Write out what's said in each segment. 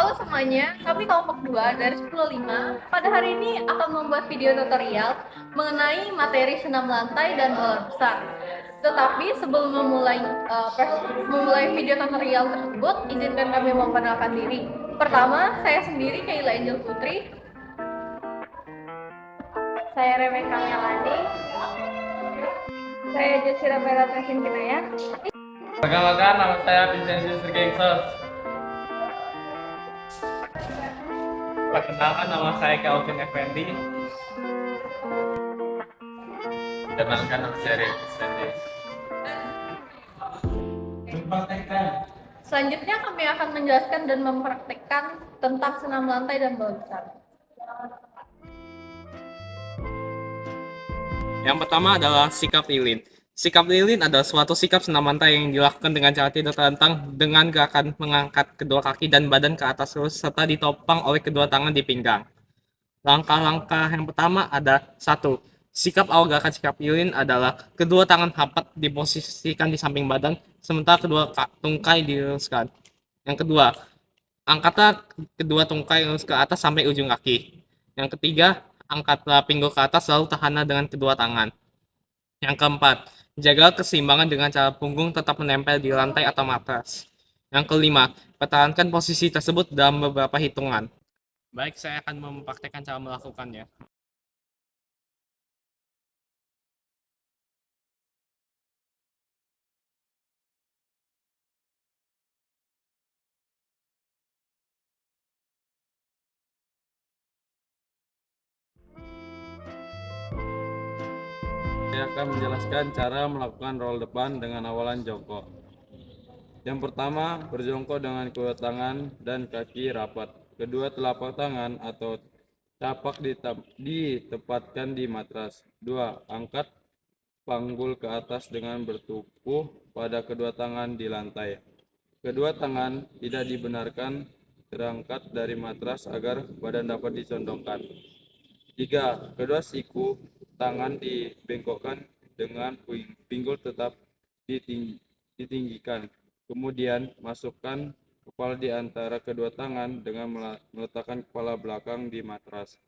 Halo semuanya, kami kelompok 2 dari 105. Pada hari ini akan membuat video tutorial mengenai materi senam lantai dan bola besar. Tetapi sebelum memulai video tutorial tersebut, izinkan kami memperkenalkan diri. Pertama, saya sendiri Kayla Angel Putri. Saya Rebecca Melani. Saya Jasira Berat Nasin Kinaya. Perkenalkan, nama saya Vincenzius Rigengsos. Perkenalkan, nama saya Calvin Effendi. Perkenalkan, nama saya Rick Sandy. Selanjutnya kami akan menjelaskan dan mempraktekkan tentang senam lantai dan bola besar. Yang pertama adalah sikap lilin. Sikap lilin adalah suatu sikap senam lantai yang dilakukan dengan cara tidur terlentang dengan gerakan mengangkat kedua kaki dan badan ke atas terus serta ditopang oleh kedua tangan di pinggang. Langkah-langkah yang pertama ada satu. Sikap awal gerakan sikap lilin adalah kedua tangan rapat diposisikan di samping badan sementara kedua tungkai diluruskan. Yang kedua, angkatlah kedua tungkai lurus ke atas sampai ujung kaki. Yang ketiga, angkatlah pinggul ke atas lalu tahanlah dengan kedua tangan. Yang keempat, jaga keseimbangan dengan cara punggung tetap menempel di lantai atau matras. Yang kelima, pertahankan posisi tersebut dalam beberapa hitungan. Baik, saya akan mempraktekkan cara melakukannya. Saya akan menjelaskan cara melakukan roll depan dengan awalan jongkok. Yang pertama, berjongkok dengan kedua tangan dan kaki rapat. Kedua telapak tangan atau tapak ditempatkan di matras. Dua, angkat panggul ke atas dengan bertumpu pada kedua tangan di lantai. Kedua tangan tidak dibenarkan terangkat dari matras agar badan dapat dicondongkan. 3. Kedua siku tangan dibengkokkan dengan pinggul tetap ditinggikan. Kemudian masukkan kepala di antara kedua tangan dengan meletakkan kepala belakang di matras.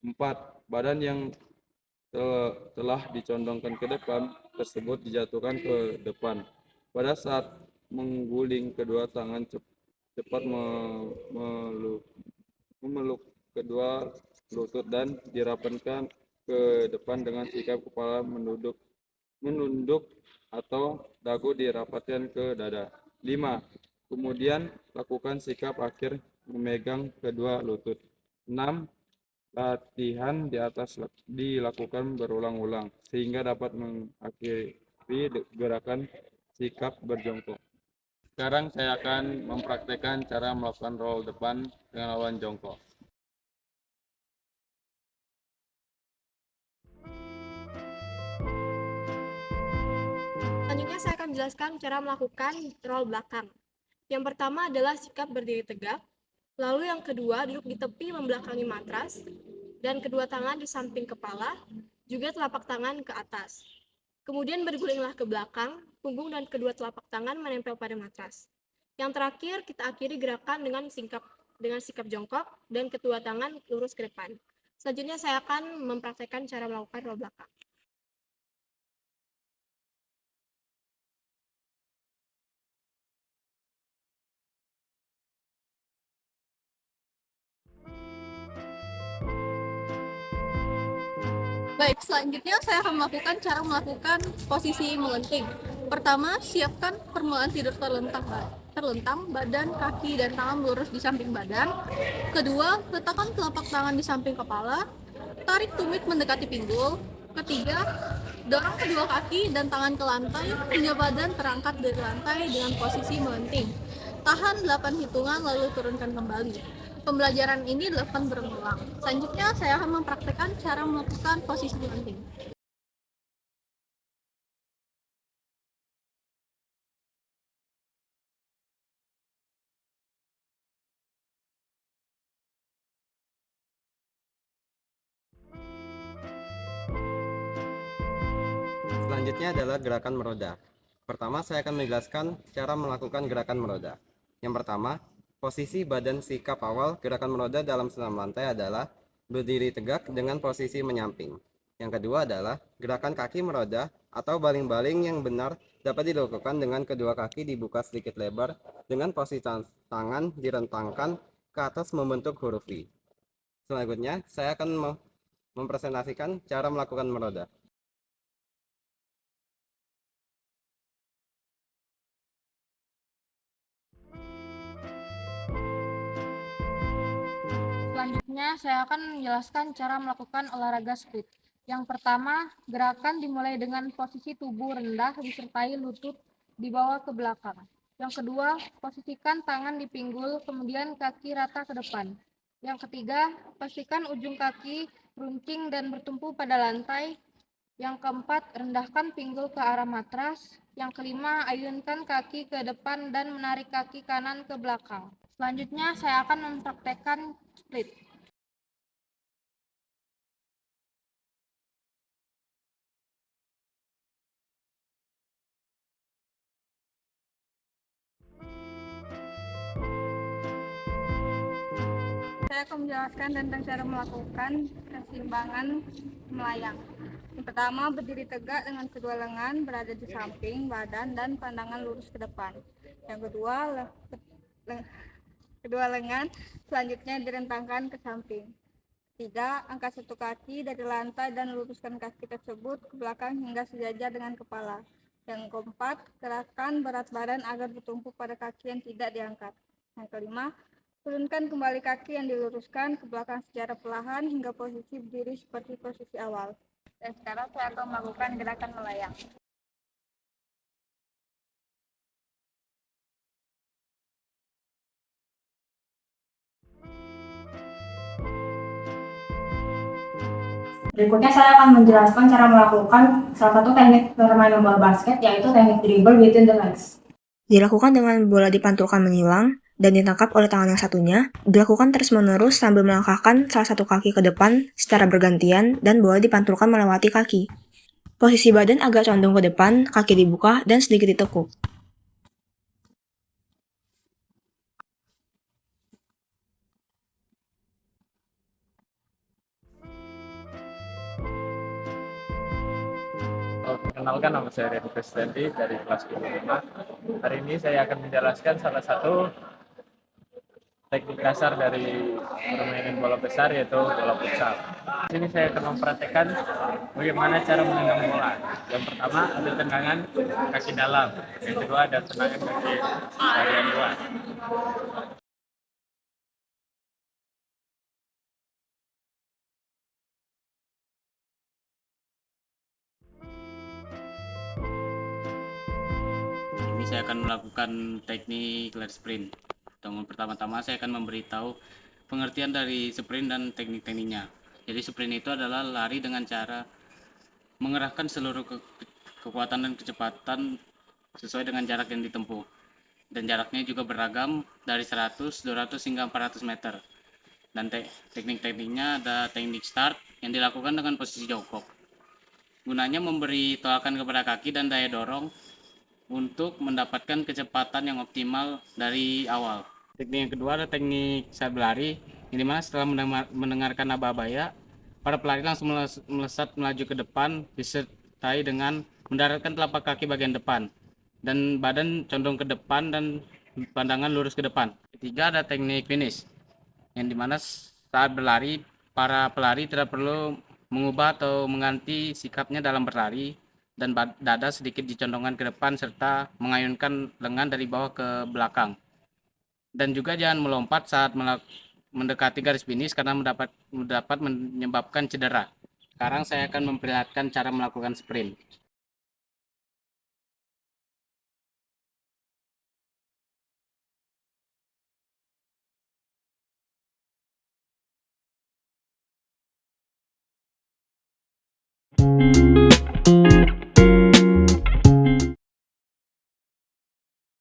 4. Badan yang telah dicondongkan ke depan tersebut dijatuhkan ke depan. Pada saat mengguling kedua tangan cepat memeluk kedua lutut dan dirapatkan ke depan dengan sikap kepala menunduk atau dagu dirapatkan ke dada. 5. Kemudian lakukan sikap akhir memegang kedua lutut. 6. Latihan di atas dilakukan berulang-ulang sehingga dapat mengakhiri gerakan sikap berjongkok. Sekarang saya akan mempraktekkan cara melakukan roll depan dengan awalan jongkok. Selanjutnya saya akan menjelaskan cara melakukan roll belakang. Yang pertama adalah sikap berdiri tegak, lalu yang kedua duduk di tepi membelakangi matras, dan kedua tangan di samping kepala, juga telapak tangan ke atas. Kemudian bergulinglah ke belakang, punggung dan kedua telapak tangan menempel pada matras. Yang terakhir kita akhiri gerakan dengan sikap jongkok dan kedua tangan lurus ke depan. Selanjutnya saya akan mempraktekkan cara melakukan roll belakang. Baik, selanjutnya saya akan melakukan posisi melenting. Pertama, siapkan permulaan tidur terlentang, badan, kaki, dan tangan lurus di samping badan. Kedua, letakkan telapak tangan di samping kepala, tarik tumit mendekati pinggul. Ketiga, dorong kedua kaki dan tangan ke lantai hingga badan terangkat dari lantai dengan posisi melenting. Tahan 8 hitungan lalu turunkan kembali. Pembelajaran ini dilakukan berulang. Selanjutnya saya akan mempraktekkan cara melakukan posisi melenting. Selanjutnya adalah gerakan meroda. Pertama, saya akan menjelaskan cara melakukan gerakan meroda. Yang pertama, Posisi badan sikap awal gerakan meroda dalam senam lantai adalah berdiri tegak dengan posisi menyamping. Yang kedua adalah gerakan kaki meroda atau baling-baling yang benar dapat dilakukan dengan kedua kaki dibuka sedikit lebar dengan posisi tangan direntangkan ke atas membentuk huruf V. Selanjutnya, saya akan mempresentasikan cara melakukan meroda. Selanjutnya, saya akan menjelaskan cara melakukan olahraga split. Yang pertama, gerakan dimulai dengan posisi tubuh rendah disertai lutut dibawa ke belakang. Yang kedua, posisikan tangan di pinggul, kemudian kaki rata ke depan. Yang ketiga, pastikan ujung kaki runcing dan bertumpu pada lantai. Yang keempat, rendahkan pinggul ke arah matras. Yang kelima, ayunkan kaki ke depan dan menarik kaki kanan ke belakang. Selanjutnya, saya akan mempraktekkan split. Saya akan menjelaskan tentang cara melakukan keseimbangan melayang. Yang pertama, berdiri tegak dengan kedua lengan berada di samping badan dan pandangan lurus ke depan. Yang kedua, kedua lengan selanjutnya direntangkan ke samping. Ketiga, angkat satu kaki dari lantai dan luruskan kaki tersebut ke belakang hingga sejajar dengan kepala. Yang keempat, gerakan berat badan agar bertumpu pada kaki yang tidak diangkat. Yang kelima, turunkan kembali kaki yang diluruskan ke belakang secara perlahan hingga posisi berdiri seperti posisi awal. Dan sekarang saya akan melakukan gerakan melayang. Berikutnya saya akan menjelaskan cara melakukan salah satu teknik permainan bola basket, yaitu teknik dribble between the legs. Dilakukan dengan bola dipantulkan menyilang dan ditangkap oleh tangan yang satunya, dilakukan terus-menerus sambil melangkahkan salah satu kaki ke depan secara bergantian dan bola dipantulkan melewati kaki. Posisi badan agak condong ke depan, kaki dibuka, dan sedikit ditekuk. Perkenalkan, nama saya Redi Krisdayanti dari kelas 25. Hari ini saya akan menjelaskan salah satu teknik dasar dari permainan bola besar, yaitu bola futsal. Di sini saya akan mempraktekkan bagaimana cara menendang bola. Yang pertama, ada tendangan kaki dalam. Yang kedua, ada tendangan kaki bagian luar. Ini saya akan melakukan teknik lari sprint. Pertama-tama saya akan memberitahu pengertian dari sprint dan teknik-tekniknya. Jadi sprint itu adalah lari dengan cara mengerahkan seluruh kekuatan dan kecepatan sesuai dengan jarak yang ditempuh. Dan jaraknya juga beragam dari 100, 200 hingga 400 meter. Dan teknik-tekniknya ada teknik start yang dilakukan dengan posisi jongkok. Gunanya memberi tolakan kepada kaki dan daya dorong untuk mendapatkan kecepatan yang optimal dari awal. Teknik yang kedua adalah teknik saat berlari, yang dimana setelah mendengarkan aba-abaya, para pelari langsung melesat melaju ke depan disertai dengan mendaratkan telapak kaki bagian depan dan badan condong ke depan dan pandangan lurus ke depan. Ketiga ada teknik finish, yang dimana saat berlari para pelari tidak perlu mengubah atau mengganti sikapnya dalam berlari, dan dada sedikit dicondongkan ke depan serta mengayunkan lengan dari bawah ke belakang. Dan juga jangan melompat saat mendekati garis finish karena dapat menyebabkan cedera. Sekarang saya akan memperlihatkan cara melakukan sprint.